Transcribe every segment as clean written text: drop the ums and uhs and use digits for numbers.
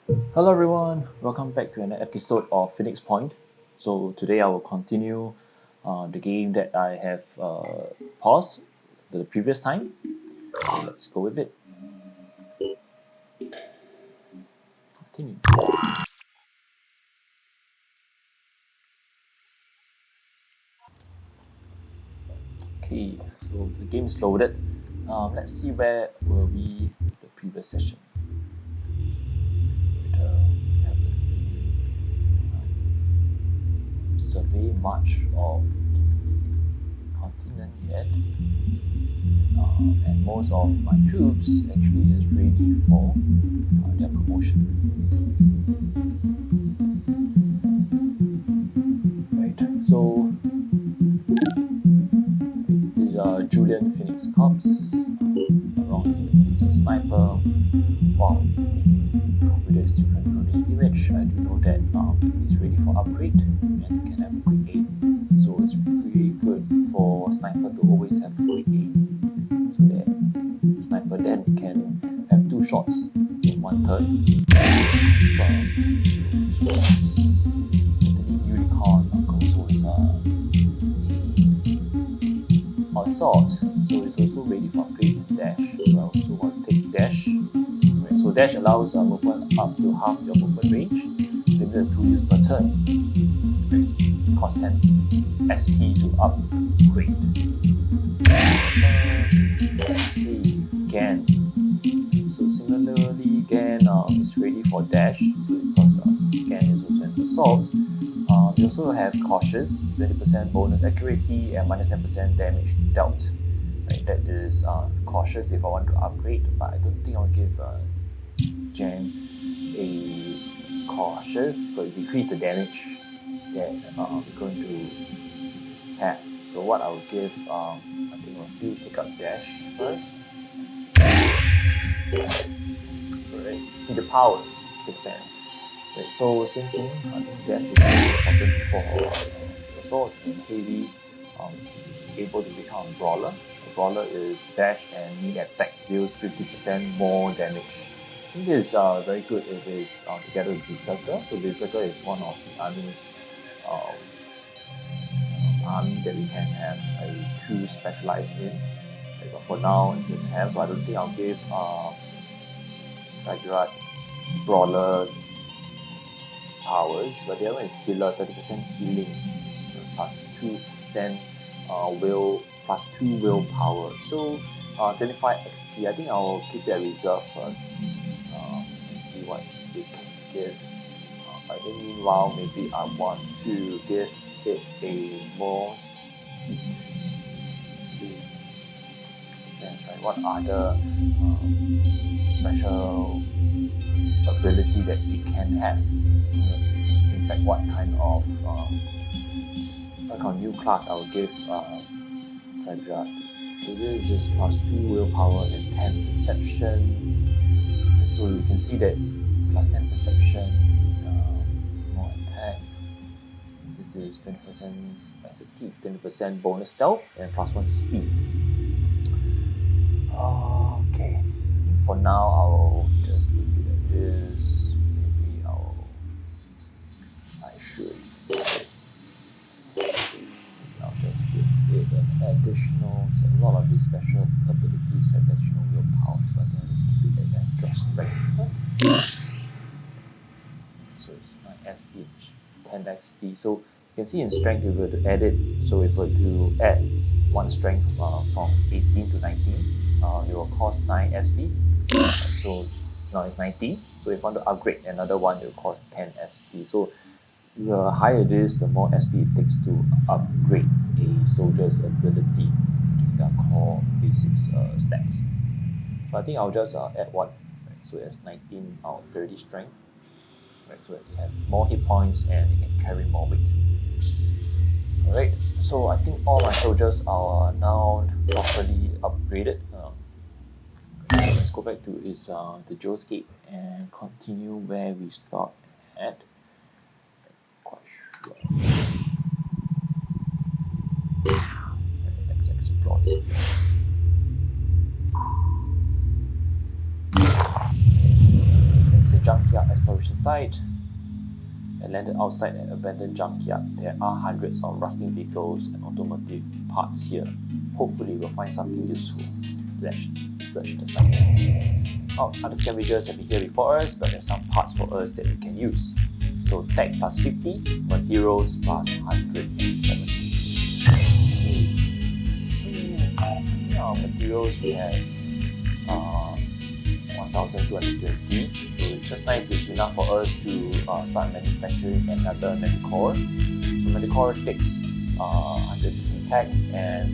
Hello everyone, welcome back to another episode of Phoenix Point. So today I will continue the game that I have paused the previous time. So let's go with it. Continue. Okay, so the game is loaded. Let's see where were we the previous session. We haven't really surveyed much of the continent yet. And most of my troops actually is ready for their promotion. Right, so these are Julian Phoenix Corps around here. It's a sniper. Wow, the computer is still controlling the image. I do know that it's ready for upgrade and can have quick aim. So it's really good for sniper to always have quick aim, so that sniper then can have two shots in one turn. So it's totally unicorn console is assault, so it's also ready for upgrade and dash. So I also want to take dash. Right, so dash allows movement up to half your movement range, limited to use per turn. It costs 10 SP to upgrade. Let's see, Gan. So similarly, Gan is ready for dash. So because Gan is also an assault. We also have cautious, 20% bonus accuracy and minus 10% damage dealt. Right, that is cautious if I want to upgrade, but I don't think I'll give Jen a cautious, but it decrease the damage that we're going to have. So what I'll give, I think I'll still pick up dash first. Alright, the powers depend. Right, so same thing, I think dash is very important for assault and heavy, able to become a brawler. A brawler is dash and melee attacks deals 50% more damage. I think this is very good if it's together with Berserker. So Berserker is one of the army that we can have a crew specialized in. But for now, it doesn't have, so I don't think I'll give Ravaged Brawler powers, but the other one is healer, 30% healing, plus 2% will, plus 2 willpower. So 25 XP, I think I'll keep that reserve first and see what it can give. But in the meanwhile, maybe I want to give it a more speed. Let's see. Then try what other special ability that it can have. In fact, what kind of new class I will give Ravaged. So this is plus 2 willpower and 10 perception. So you can see that plus 10 perception, more attack. This is 20% assertive, 20% bonus stealth, and plus 1 speed. Okay, for now I'll just leave it at this. Maybe I should. I'll just give it an additional. So a lot of these special abilities have additional willpower, but I'll just keep it at extra strength first. So it's 9 SP, 10 SP. So you can see in strength, if we were to add it, so if we were to add one strength from 18 to 19, it will cost 9 SP. So now it's 19. So if I want to upgrade another one, it will cost 10 SP. So the higher it is, the more SP it takes to upgrade a soldier's ability, which is their core basics stats. So I think I'll just add one. Right? So it's 19 out of 30 strength. Right? So that they have more hit points and they can carry more weight. Alright, so I think all my soldiers are now properly upgraded. So let's go back to the Joe's Gate and continue where we stopped at. Quite sure. Let's explore this place. That's it. junkyard exploration site. I landed outside an abandoned junkyard. There are hundreds of rusting vehicles and automotive parts here. Hopefully we'll find something useful. Let's search the site. Other scavengers have been here before us, but there's some parts for us that we can use. So tech plus 50, materials plus 170. So our materials we have 1220. So just nice is enough for us to start manufacturing another medicore. So medicore takes 100 tech and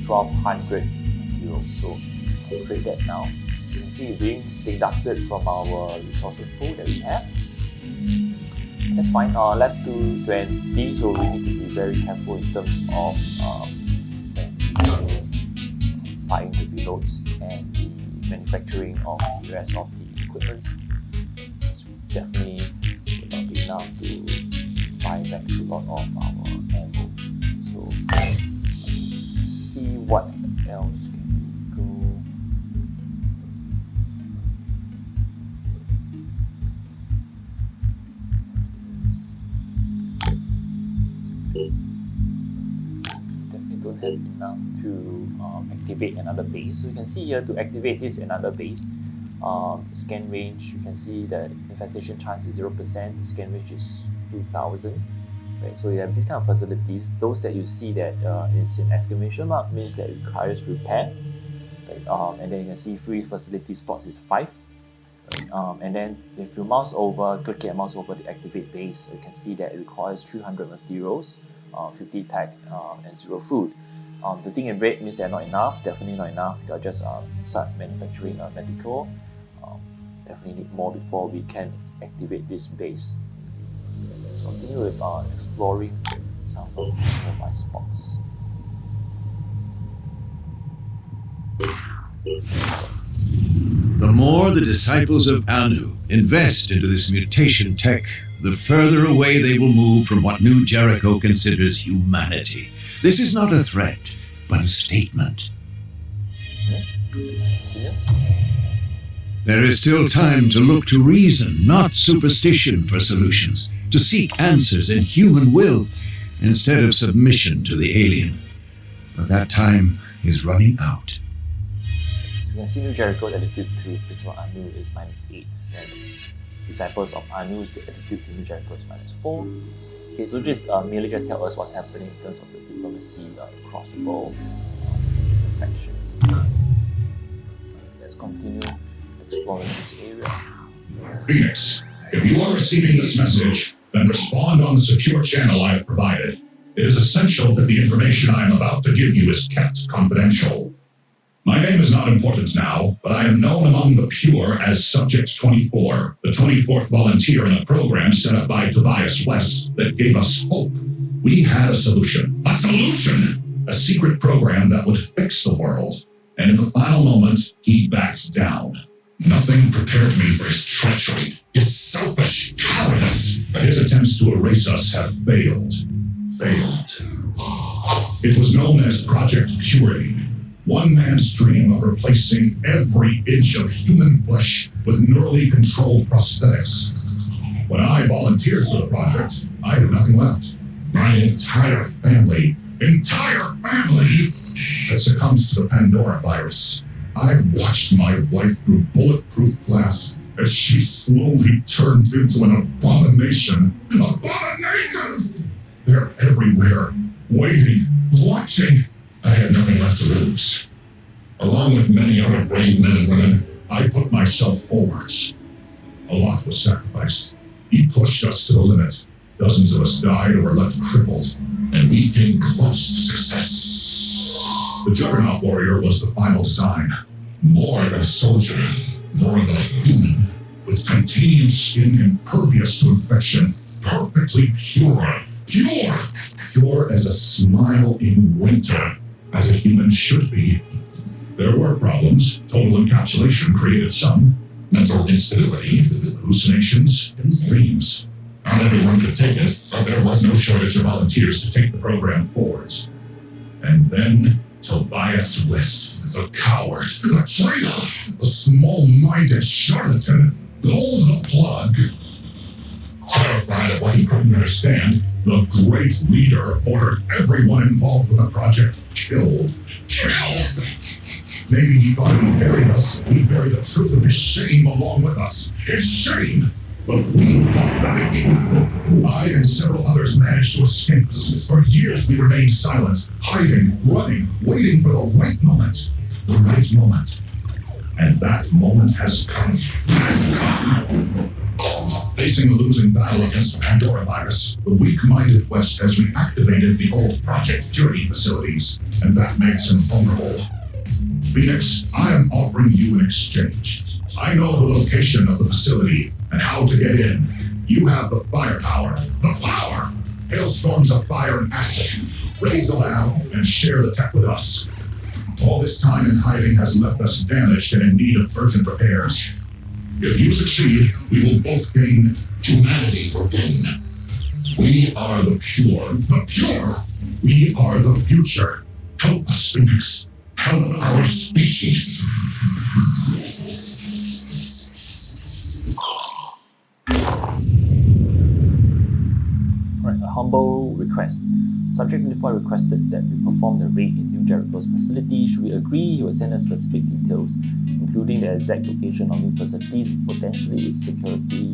1200 materials. So I'll create that now. You can see it's being deducted from our resources pool that we have. That's fine. Left to 20, so we need to be very careful in terms of buying the reloads and the manufacturing of the rest of the equipment. So definitely will not be enough to buy back a lot of our ammo. So see what else can we go. Definitely don't have enough to activate another base. So you can see here to activate this another base, scan range, you can see the infestation chance is 0%, scan range is 2000. Right, so you have these kind of facilities. Those that you see that it's an exclamation mark means that it requires repair. Right, and then you can see free facility slots is 5. Right, and then if you mouse over, click and mouse over the activate base, you can see that it requires 300 materials, 50 tech, and 0 food. The thing in red means they're not enough, definitely not enough. You can just start manufacturing a medical. Definitely need more before we can activate this base. Let's continue with exploring some of the nearby spots. The more the disciples of Anu invest into this mutation tech, the further away they will move from what New Jericho considers humanity. This is not a threat, but a statement. There is still time to look to reason, not superstition, for solutions, to seek answers in human will, instead of submission to the alien. But that time is running out. So you can see New Jericho's attitude to Principal Anu is -8. And disciples of Anu's attitude to New Jericho is -4. Okay, so just merely just tell us what's happening in terms of the diplomacy across the world, factions. Let's continue exploring this area. Phoenix, if you are receiving this message, then respond on the secure channel I have provided. It is essential that the information I am about to give you is kept confidential. My name is not important now, but I am known among the pure as Subject 24, the 24th volunteer in a program set up by Tobias West that gave us hope. We had a solution. A solution! A secret program that would fix the world. And in the final moment, he backed down. Nothing prepared me for his treachery, his selfish cowardice. His attempts to erase us have failed. It was known as Project Purity. One man's dream of replacing every inch of human flesh with neurally controlled prosthetics. When I volunteered for the project, I had nothing left. My entire family had succumbed to the Pandora virus. I watched my wife through bulletproof glass as she slowly turned into an abomination. Abominations! They're everywhere, waiting, watching. I had nothing left to lose. Along with many other brave men and women, I put myself forwards. A lot was sacrificed. He pushed us to the limit. Dozens of us died or were left crippled, and we came close to success. The Juggernaut Warrior was the final design. More than a soldier, more than a human, with titanium skin impervious to infection, perfectly pure. Pure as a smile in winter, as a human should be. There were problems. Total encapsulation created some. Mental instability, hallucinations, and dreams. Not everyone could take it, but there was no shortage of volunteers to take the program forwards. And then Tobias West, the coward, the traitor, the small-minded charlatan, Pull the plug. Terrified of what he couldn't understand, the great leader ordered everyone involved with the project killed. Killed! Maybe he thought if he buried us, he'd bury the truth of his shame along with us. His shame! But we fought back. I and several others managed to escape. For years we remained silent, hiding, running, waiting for the right moment. The right moment. And that moment has come. Facing a losing battle against the Pandora virus, the weak-minded West has reactivated the old Project Purity facilities, and that makes him vulnerable. Phoenix, I am offering you an exchange. I know the location of the facility and how to get in. You have the firepower. The power! Hailstorms of fire and acid. Raid the lab and share the tech with us. All this time in hiding has left us damaged and in need of urgent repairs. If you succeed, we will both gain. Humanity will gain. We are the pure. The pure! We are the future. Help us, Phoenix. Help our species. Alright, a humble request. Subject 24 requested that we perform the raid in New Jericho's facility. Should we agree, he will send us specific details, including the exact location of new facilities, potentially its security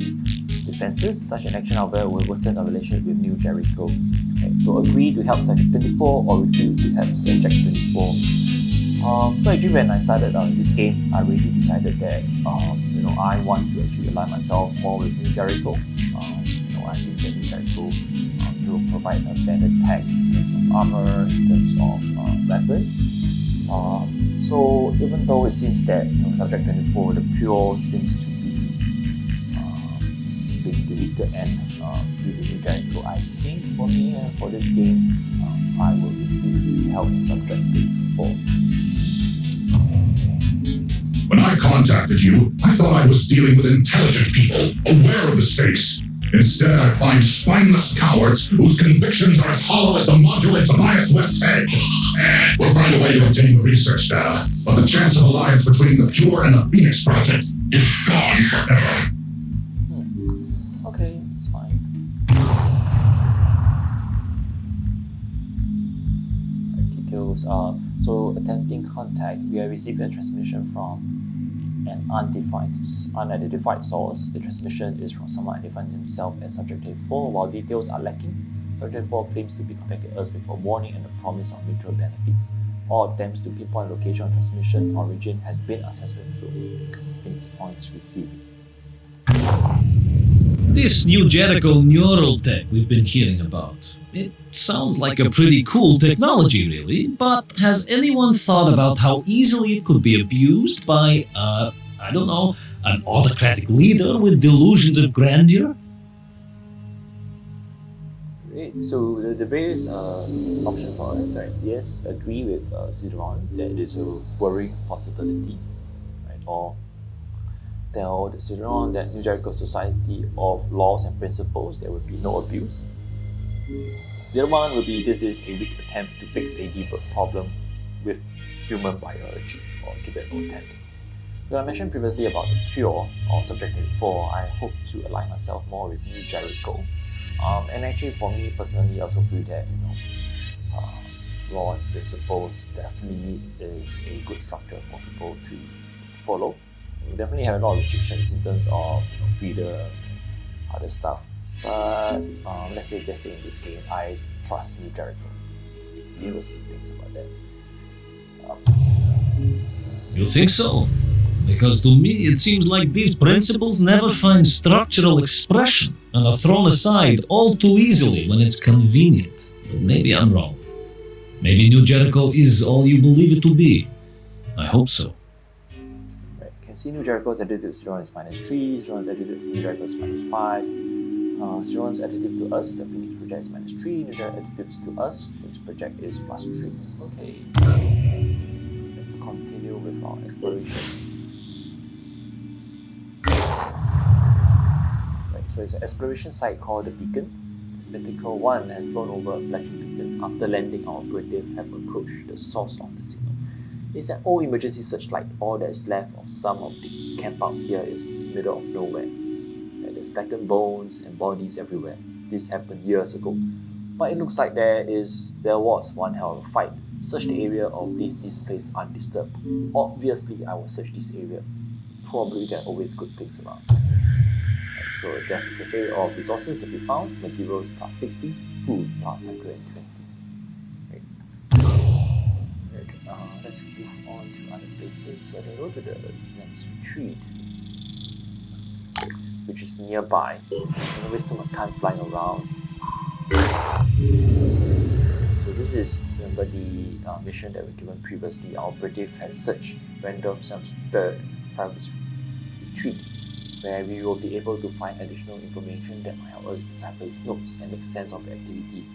defenses. Such an action, however, will worsen our relationship with New Jericho. Okay, so agree to help Subject 24 or refuse to help Subject 24. So actually when I started this game, I really decided that I want to actually align myself more with New Jericho. I think that New Jericho will provide a better tech in terms of armor, in terms of weapons. So even though it seems that Subject 24, the pure seems to be being deleted and using New Jericho, I think for me for this game, I will refuse to help Subject 24. When I contacted you, I thought I was dealing with intelligent people, aware of the stakes. Instead, I find spineless cowards whose convictions are as hollow as the module in Tobias West's head. We'll find a way to obtain the research data, but the chance of alliance between the Pure and the Phoenix Project is gone forever. Okay, it's fine. Details. So attempting contact, we have received a transmission from an unidentified source. The transmission is from someone identifying himself as Subject 24. While details are lacking, Subject 24 claims to be contacting us with a warning and a promise of mutual benefits. All attempts to pinpoint location of transmission origin has been unsuccessful. Phoenix points received. This New Jericho neural tech we've been hearing about. It sounds like a pretty cool technology, really, but has anyone thought about how easily it could be abused by, an autocratic leader with delusions of grandeur? Great. So the various options for us, right? Yes, agree with Sidron that it is a worrying possibility, right? Or tell the Sidron that New Jericho Society of laws and principles, there will be no abuse. The other one will be this is a weak attempt to fix a deeper problem with human biology, or give it no attempt. So I mentioned previously about the Pure or Subject 24. I hope to align myself more with New Jericho. And actually for me personally, I also feel that law and principles definitely is a good structure for people to follow. We definitely have a lot of restrictions in terms of freedom and other stuff. But let's say just in this game, I trust New Jericho. We will see things about that. You think so? Because to me it seems like these principles never find structural expression and are thrown aside all too easily when it's convenient. But maybe I'm wrong. Maybe New Jericho is all you believe it to be. I hope so. Right. Can see New Jericho's attitude to Sidron is -3, Sidron's attitude to New Jericho is -5. Sidron's attitude to us, the Phoenix Project is -3, New Jericho's attitudes to us, Phoenix Project is +3. Okay. Let's continue with our exploration. Right, so it's an exploration site called the Beacon. Mythical 1 has flown over a flashing beacon. After landing, our operative have approached the source of the signal. It's an old emergency searchlight. All that is left of some of the camp out here is middle of nowhere. There's blackened bones and bodies everywhere. This happened years ago. But it looks like there was one hell of a fight. Search the area of this place undisturbed. Obviously, I will search this area. Probably there are always good things around. Right, so there's a cache of resources to be found. Materials plus 60, food plus 120. Right. Let's move on to other places. So then go to the Symes retreat, which is nearby. No waste too much time flying around. So this is, remember the mission that we given previously. Our operative has searched random Symes third private retreat, where we will be able to find additional information that might help us decipher his notes and make sense of the activities.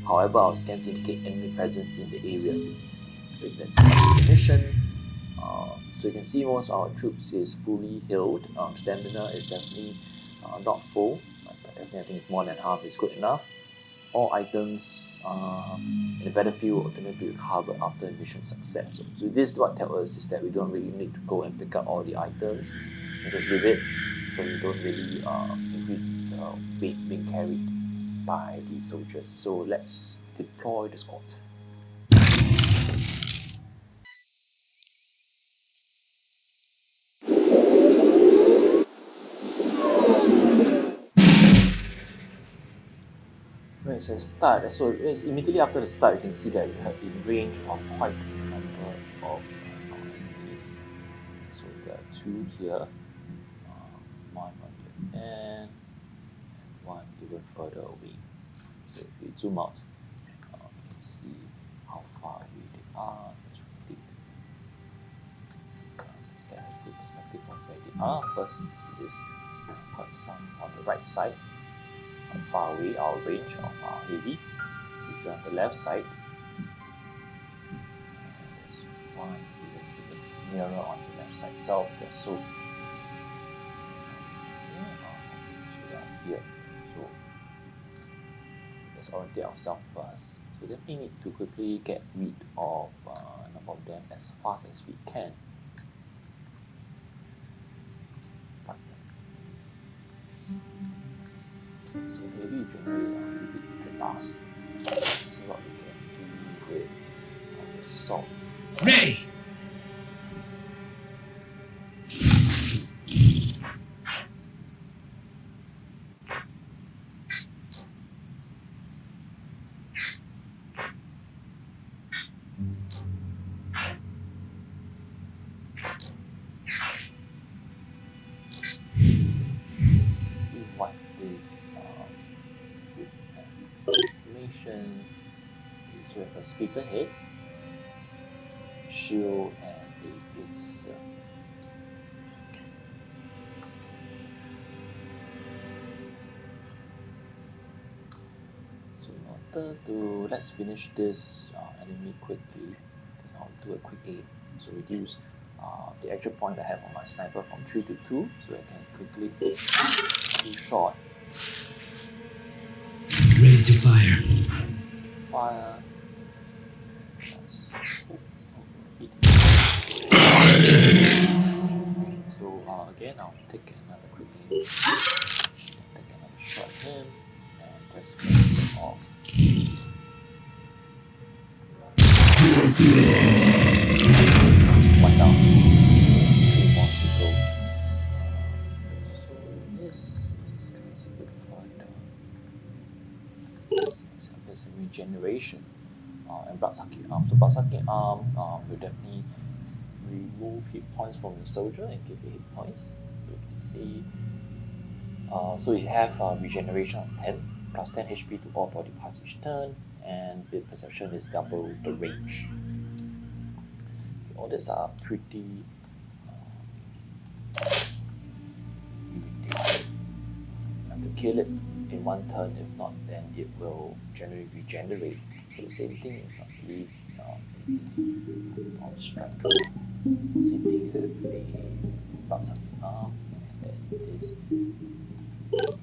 However, our scans indicate enemy presence in the area. Let's continue the mission. So you can see most of our troops is fully healed. Stamina is definitely not full, but definitely I think it's more than half is good enough. All items in the battlefield will automatically recover after mission success. So this is what tells us is that we don't really need to go and pick up all the items and just leave it, so we don't really increase the weight being carried by the soldiers. So let's deploy the squad. Right, so start. So it's immediately after the start, you can see that we have in range of quite a number of enemies. So there are two here, one on the end, and one even further away. So if we zoom out, you can see how far away they are. Let's rotate. Let's get a good perspective of where they are. First, this is quite some on the right side. How far away our range of our heavy is on the left side. And there's one even nearer on the left side itself. Just so they are here. So let's orientate ourselves first. So definitely need to quickly get rid of a number of them as fast as we can. So maybe generally leave it to last. Let's see what we can do with the salt. Ready! See what is information. Okay, so we have a speaker head, shield, and a blitz. So in order to let's finish this enemy quickly, I'll do a quick aim. So reduce the actual point I have on my sniper from 3 to 2, so I can quickly take 2 shots. Ready to fire. Fire. So again, I'll take another quick aim. Take another shot at him, and let's finish it off. One down. 3 more to go. So this is a good fight. There's a regeneration and blood sucking arm. So blood sucking arm will definitely remove hit points from the soldier and give you hit points. So you can see. So you have regeneration of 10 plus 10 HP to all body parts each turn, and the perception is double the range. Okay, all these are pretty irritating. You have to kill it in one turn, if not then it will generally regenerate. So the same thing, I believe on strike. Same thing with a blood sucking arm, and then this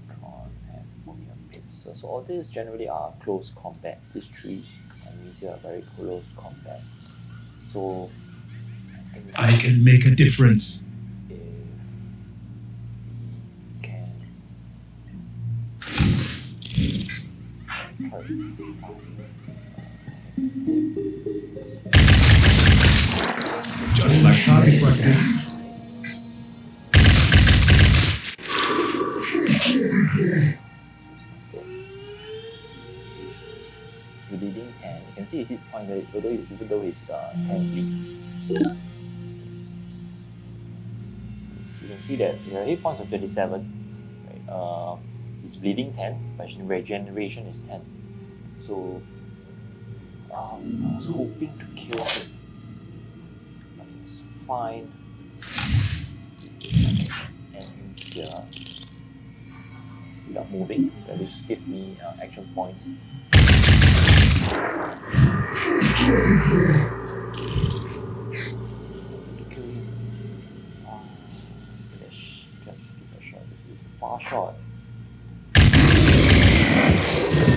prawn and opium pits. So all these generally are close combat. These three enemies here are very close combat. So I can make a difference. If we can clarify Just like target practice. bleeding, and you can see his hit point there, even though he's 10 bleed. So you can see that the hit points of 27, right? He's bleeding 10, but his regeneration is 10. So I was hoping to kill him, but it's fine. Let's see if I can end him here without moving. That will just give me action points. To kill him. Let's just give a shot. This is a far shot.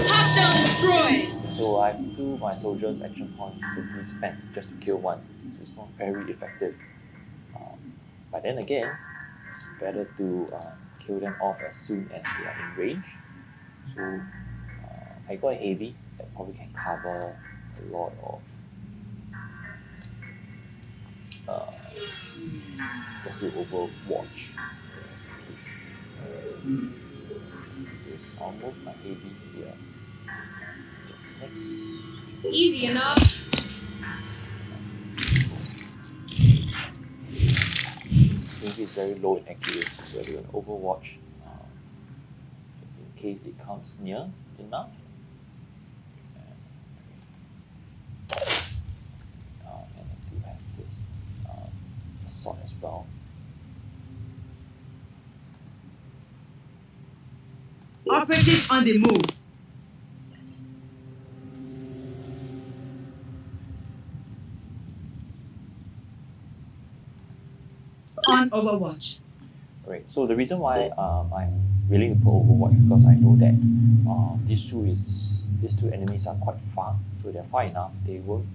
Hostile destroyed! So I have 2 my soldiers' action points to be spent just to kill one. So it's not very effective. But then again, it's better to kill them off as soon as they are in range. So I got a heavy that probably can cover a lot of just to overwatch. I'll move my heavy here. Just next. Easy enough. Heavy is very low in accuracy, so we're going to overwatch just in case it comes near enough. And I do have this assault as well. Operative on the move. On Overwatch. Right. So the reason why I'm willing to put Overwatch because I know that these two enemies are quite far, so they're far enough. They won't.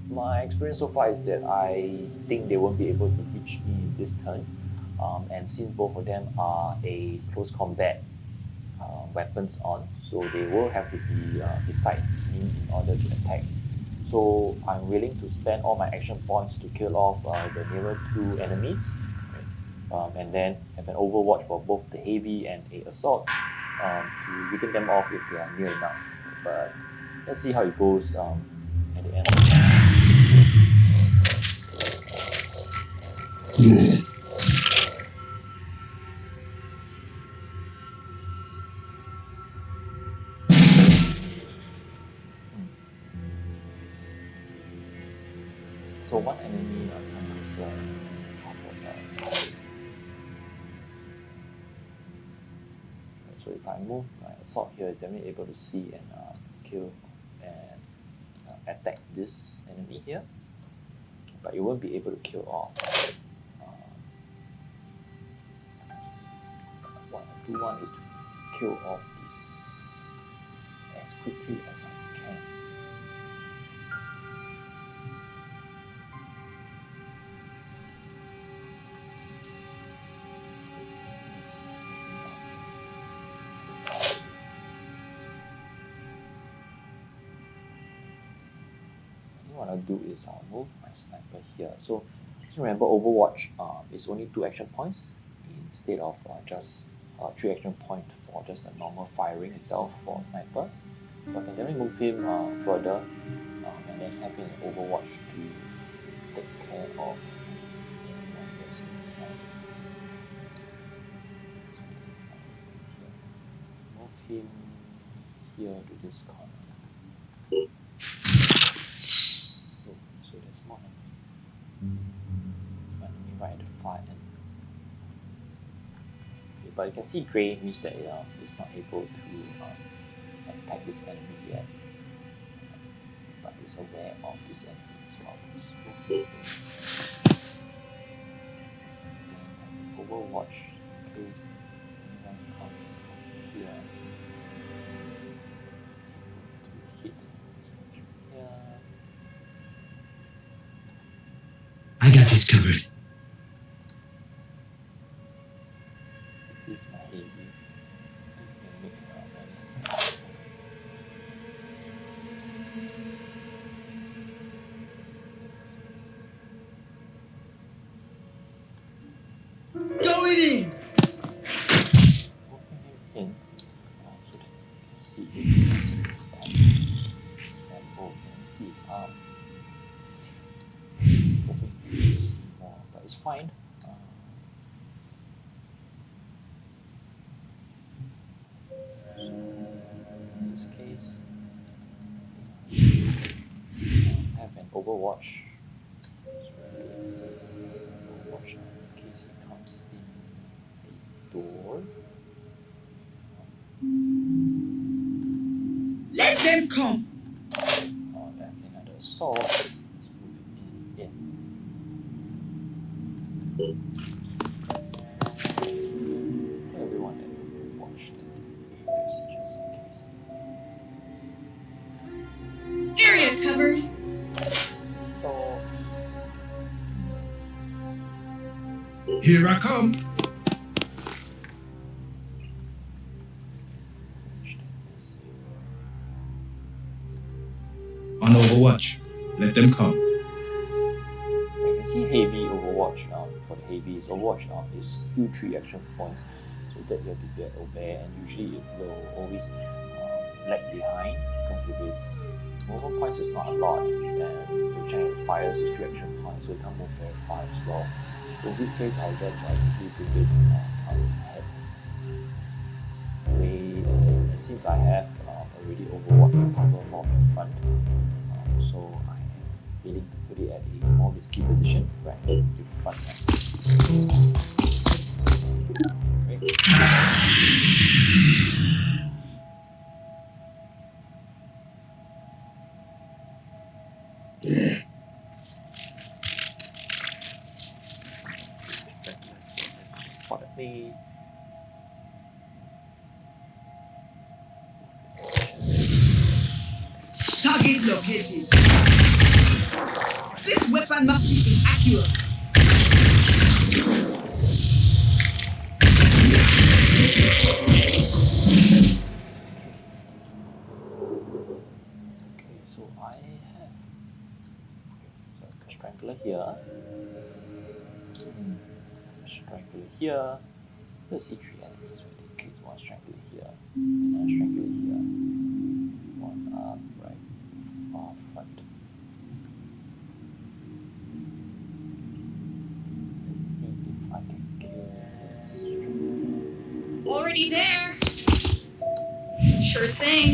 My experience so far is that I think they won't be able to reach me this turn. And since both of them are a close combat weapons on, so they will have to be beside me in order to attack. So I'm willing to spend all my action points to kill off the nearer 2 enemies, and then have an overwatch for both the heavy and a assault to weaken them off if they are near enough. But let's see how it goes at the end. So one enemy come closer is to cover us. So if I move my assault here, it's definitely able to see and kill and attack this enemy here, but it won't be able to kill off. What I do want is to kill off this as quickly as I can. What I'll do is I'll move my sniper here. So remember, Overwatch is only 2 action points instead of just 3 action points for just a normal firing itself for sniper. So I can definitely move him further and then have him in Overwatch to take care of anyone that's inside. Move him here to this corner. So there's more enemy right at the far end. Okay, but you can see grey means that it's not able to attack this enemy yet. But it's aware of this enemy. So I'll just move it. Then Overwatch in case anyone comes here to hit here. He's covered. This is my heavy. Going in! Moving him in so that you can see and oh, you can see his arm. Hoping to see more, but it's fine. So in this case, I have an overwatch. Overwatch in case he comes in the door. Let them come! And another assault. Let's move it in. Everyone that watched it just in case. Area covered. So Here I come. On Overwatch. Let them come. I can see heavy overwatch for the heavy is overwatch is still 3 action points, so that you have to be aware, and usually it will always lag behind because if its movement points is not a lot and the general fires is 3 action points, so it can't move very far as well. So in this case I'll just quickly do this out ahead. And since I have already overwatch to cover more of the front, so I am willing to put it at a more risky position right at the front. Spotted me. Target located. This weapon must be inaccurate. Okay, so I have a strangler here. Strangler here. Let's see 3 enemies. Okay, one strangler here, another strangler here, one up right far front. Let's see if I can kill this. Already there. Sure thing.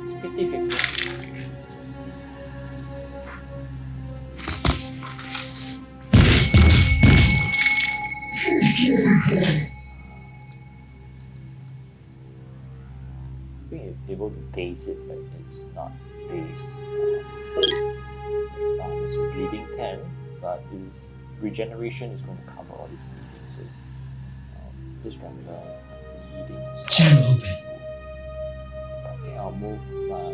It's 50-50. Let's see. Being able to base it, but it's not based. It's a bleeding 10, but its regeneration is going to cover all this bleeding. So it's this strangler bleeding. Channel open. I think I'll move my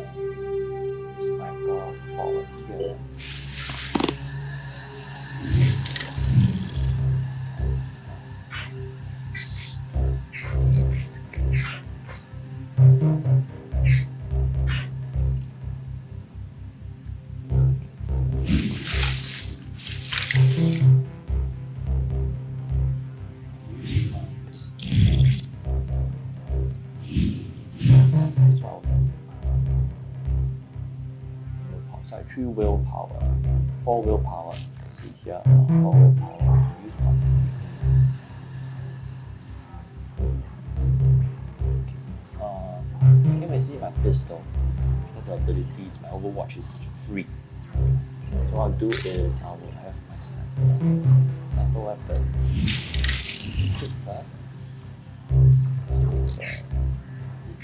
sniper forward here. Outside 3 willpower, 4 willpower. You can see here 4 willpower. Use one. Okay. You can see my pistol. The abilities, my overwatch is free. So what I'll do is I will have my sniper weapon. Quick first.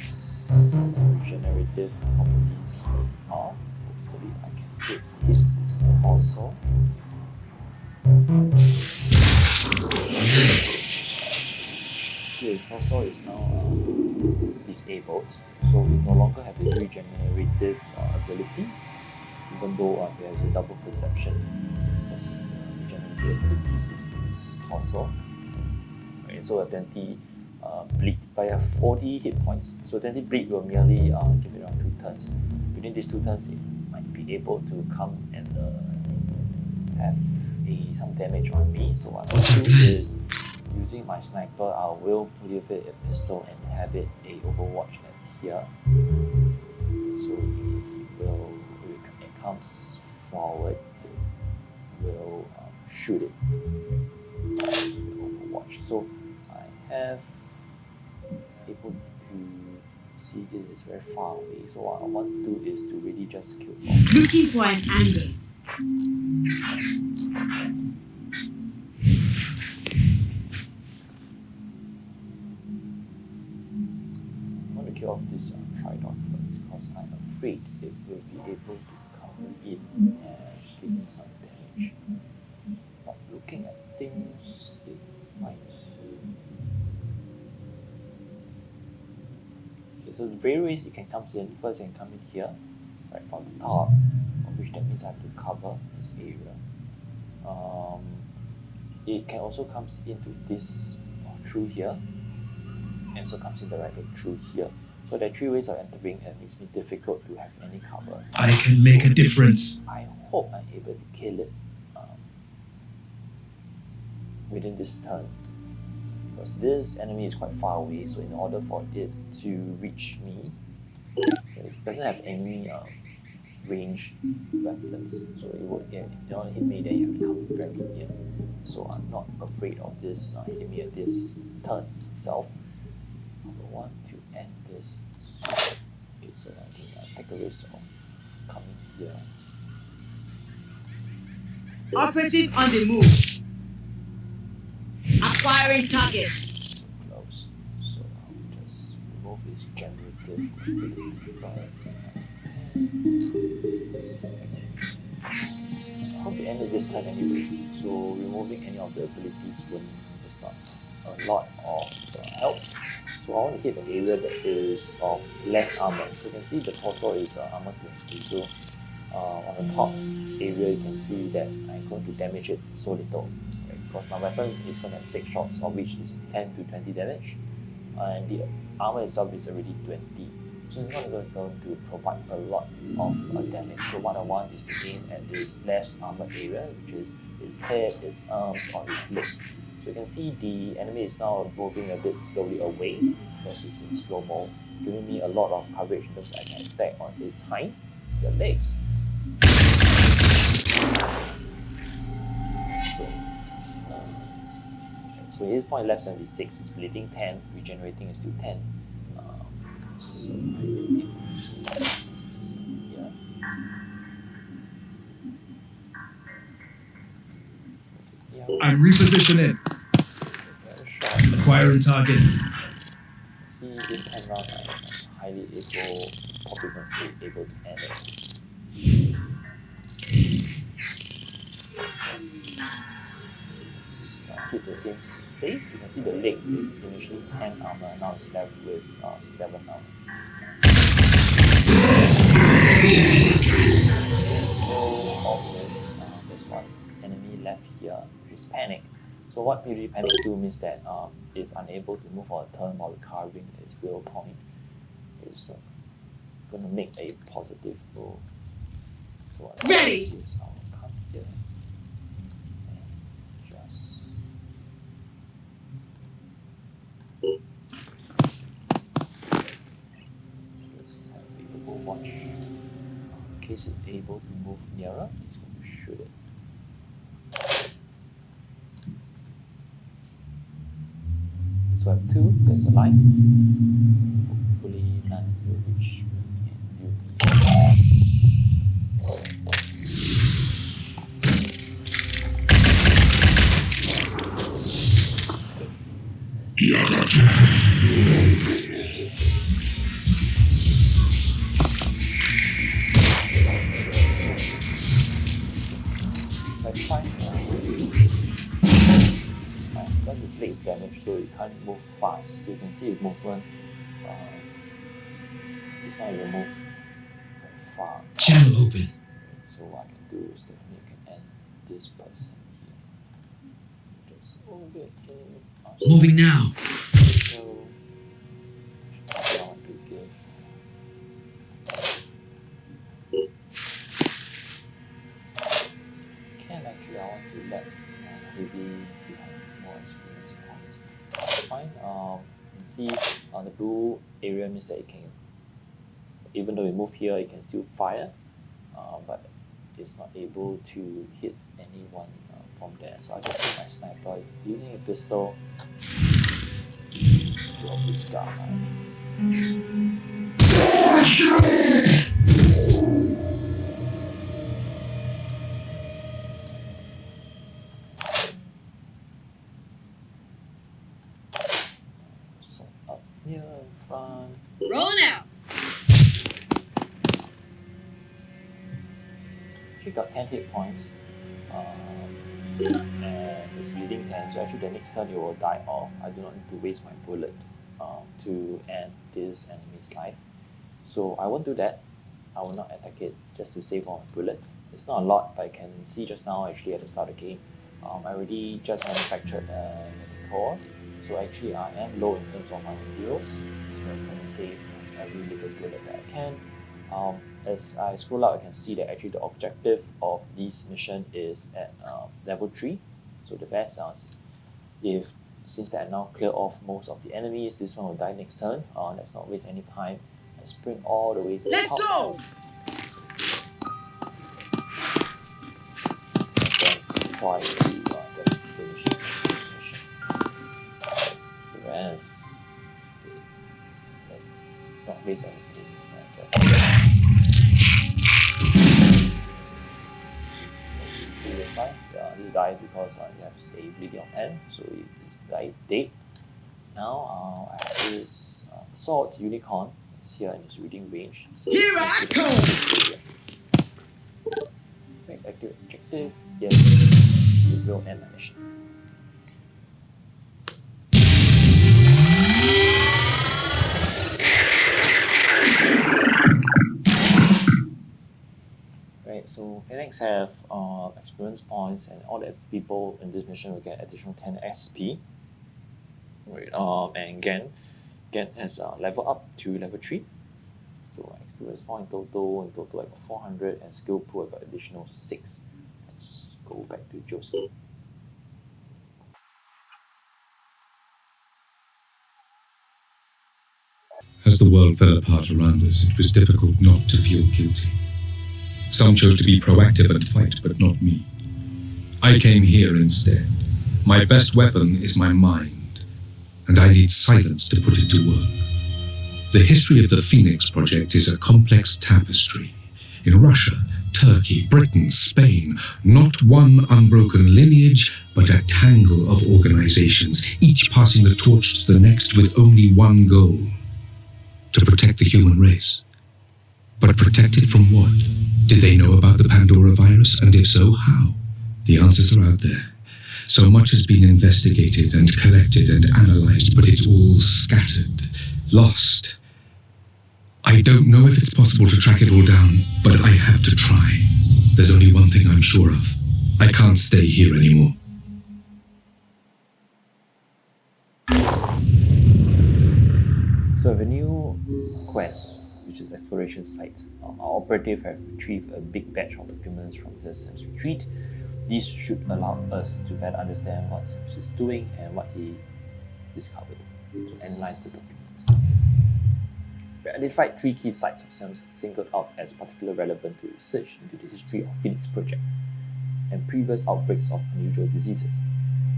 So it's regenerative properties off. Hopefully I can hit this also. Yes. This also is now disabled, so we no longer have the regenerative ability. even though he has a double perception, because regenerative abilities is in his torso. Right, so a 20 bleed by a 40 hit points. So 20 bleed will merely give it around 2 turns. Within these 2 turns, it might be able to come and have some damage on me. So what I'll do is, using my sniper, I will put it a pistol and have it a overwatch net here. So when it comes forward, it will shoot it with overwatch. So I have able to see this is very far away. So what I want to do is to really just kill off. Looking for an angle. I want to kill off this trident first, because I'm afraid it will be able to come in and give me some damage. But looking at things, it might. Okay, so the various ways it can come in. First, it can come in here, right from the top, which that means I have to cover this area. It can also come into this through here, and so comes in directly through here. So there are 3 ways of entering, and it makes me difficult to have any cover. I can make a difference. I hope I'm able to kill it within this turn, because this enemy is quite far away. So in order for it to reach me, it doesn't have any ranged weapons. So it would, in order to hit me, then you have to come very near. So I'm not afraid of this hitting me at this turn itself. I want to end this. Okay, so I think I'll take a risk of coming here. Operative on the move. Acquiring targets. Close. So I'll just remove his generative ability first. I hope we ended this turn anyway. So removing any of the abilities is not a lot of help. So I want to hit an area that is of less armor. So you can see the torso is armor 20. So on the top area, you can see that I'm going to damage it so little. Right? Because my weapon is going to have 6 shots, of which is 10 to 20 damage. And the armor itself is already 20. So it's not going to provide a lot of damage. So what I want is to aim at this less armored area, which is his head, his arms, or his legs. So you can see the enemy is now moving a bit slowly away, because it's in slow-mo, giving me a lot of coverage because I can attack on his hind, the legs. So his point left 76, he's bleeding 10, regenerating is still 10. So I'm repositioning. Acquiring targets. See, this time round I'm highly probably able to end it. So I keep the same space. You can see the leg is initially 10 armor, now it's left with 7 armor. There's one enemy left here, which is panic. So what really panic do means that it's unable to move for a turn while recovering its will point. It's going to make a positive roll. So what Ready. I'll do is I'll come here and just have the overwatch. In case it's able to move nearer, it's going to shoot it. So I have 2, there's a line. Hopefully none will reach me and you'll That's fine. Because his leg is damaged, so he can't move fast. So you can see his movement. This one will move very far. Channel open. So what I can do is definitely I can end this person here. Just over here. Moving now. So I want to give. Can actually I want to let heavy behind more experience points. Fine. You can see on the blue area means that it can, even though we move here, it can still fire, but it's not able to hit anyone from there. So I just hit my sniper using a pistol to obfuscate the So up here in front. Rolling out. She got 10 hit points. And it's bleeding 10, so actually the next turn it will die off. I do not need to waste my bullet to end this enemy's life. So I won't do that. I will not attack it just to save all my bullet. It's not a lot, but I can see just now actually at the start of the game, I already just manufactured a core. So actually I am low in terms of my materials. So I'm going to save every little bullet that I can. As I scroll up, I can see that actually the objective of this mission is at level 3. So the best if since that I now clear off most of the enemies, this one will die next turn. Let's not waste any time. Let's sprint all the way to Let's the top. go. And then try to just finish this mission. The rest, not waste anything. See this guy? This died because he has a bleeding of 10, so he is died dead. Now I have this assault unicorn. It's here in his reading range. So Here I come. Make active objective. Yes, it will end my mission. Right, so Phoenix have experience points, and all the people in this mission will get additional 10 SP. Right, and Gen has level up to level 3. So experience point in total I got 400, and skill pool I got additional 6. Let's go back to Joseph. As the world fell apart around us, it was difficult not to feel guilty. Some chose to be proactive and fight, but not me. I came here instead. My best weapon is my mind, and I need silence to put it to work. The history of the Phoenix Project is a complex tapestry. In Russia, Turkey, Britain, Spain, not one unbroken lineage, but a tangle of organizations, each passing the torch to the next with only one goal: to protect the human race. But protect it from what? Did they know about the Pandora virus, and if so, how? The answers are out there. So much has been investigated and collected and analyzed, but it's all scattered, lost. I don't know if it's possible to track it all down, but I have to try. There's only one thing I'm sure of. I can't stay here anymore. So the new quest, which is exploration site, our operative have retrieved a big batch of documents from the Symes retreat. These should allow us to better understand what Symes is doing and what he discovered, to analyze the documents. We identified 3 key sites of Symes singled out as particularly relevant to research into the history of Phoenix Project and previous outbreaks of unusual diseases.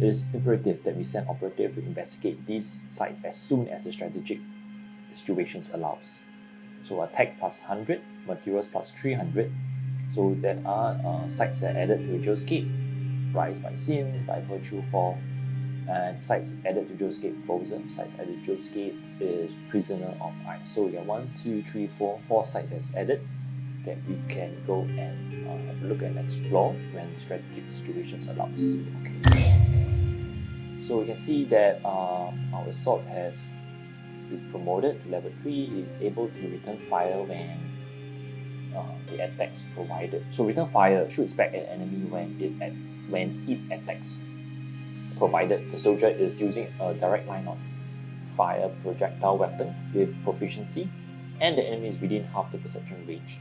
It is imperative that we send operatives to investigate these sites as soon as the strategic situations allows. So attack plus 100, materials plus 300. So there are sites that are added to Joe's Gate, Rise by Symes, by Virtue 4, and sites added to Joe's Gate Frozen. Sites added to Joe's Gate is Prisoner of Ice. So we got 1, 2, 3, 4 sites that's added that we can go and have a look and explore when the strategic situations allows. Okay. So we can see that our assault has been promoted to level 3. He is able to return fire when the attacks provided. So return fire shoots back at enemy when it attacks, provided the soldier is using a direct line of fire projectile weapon with proficiency and the enemy is within half the perception range.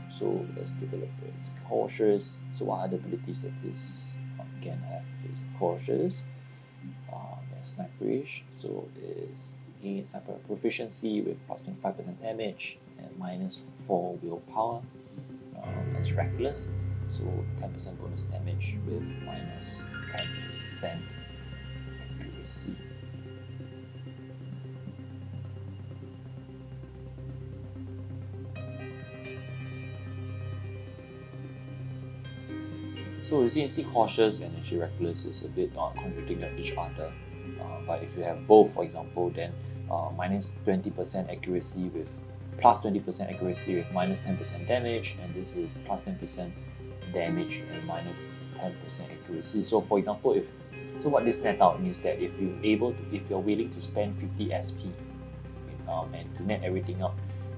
So let's take a look at it. Cautious. So what other abilities that this can have? Is cautious, sniperish. So is gain sniper proficiency with plus 25% damage and minus 4 willpower. As reckless, so 10% bonus damage with minus 10% accuracy. So you see cautious and actually reckless is a bit contradicting each other. But if you have both, for example, then minus 20% accuracy with plus 20% accuracy with minus 10% damage, and this is plus 10% damage and minus 10% accuracy. So for example, what this net out means that if you're willing to spend 50 SP and to net everything up,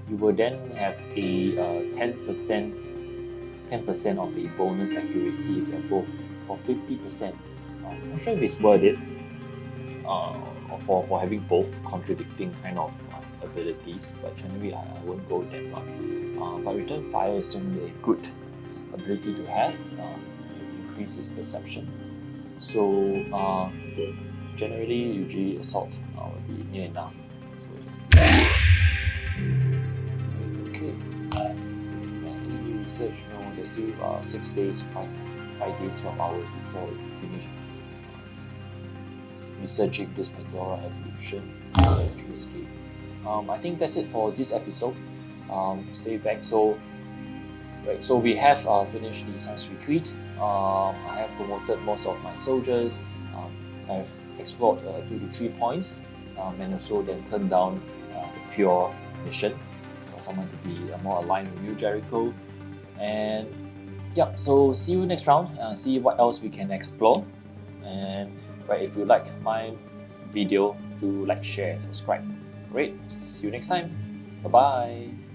you will then have a 10% of a bonus accuracy if you're both for 50%. I'm not sure if it's worth it for having both contradicting kind of abilities, but generally I won't go that much. But return fire is certainly a good ability to have. It increases perception. So generally, usually assault will be near enough. So let's see. Okay. Any new research? No, there's still 6 days, 5 days, 12 hours before we finish researching this Pandora evolution escape. I think that's it for this episode. Stay back. So we have finished the Symes retreat. I have promoted most of my soldiers. I've explored 2 to 3 points, and also then turned down the pure mission because I want to be more aligned with New Jericho. And yeah, so see you next round. See what else we can explore. And if you like my video, do like, share, subscribe. Great. See you next time. Bye bye.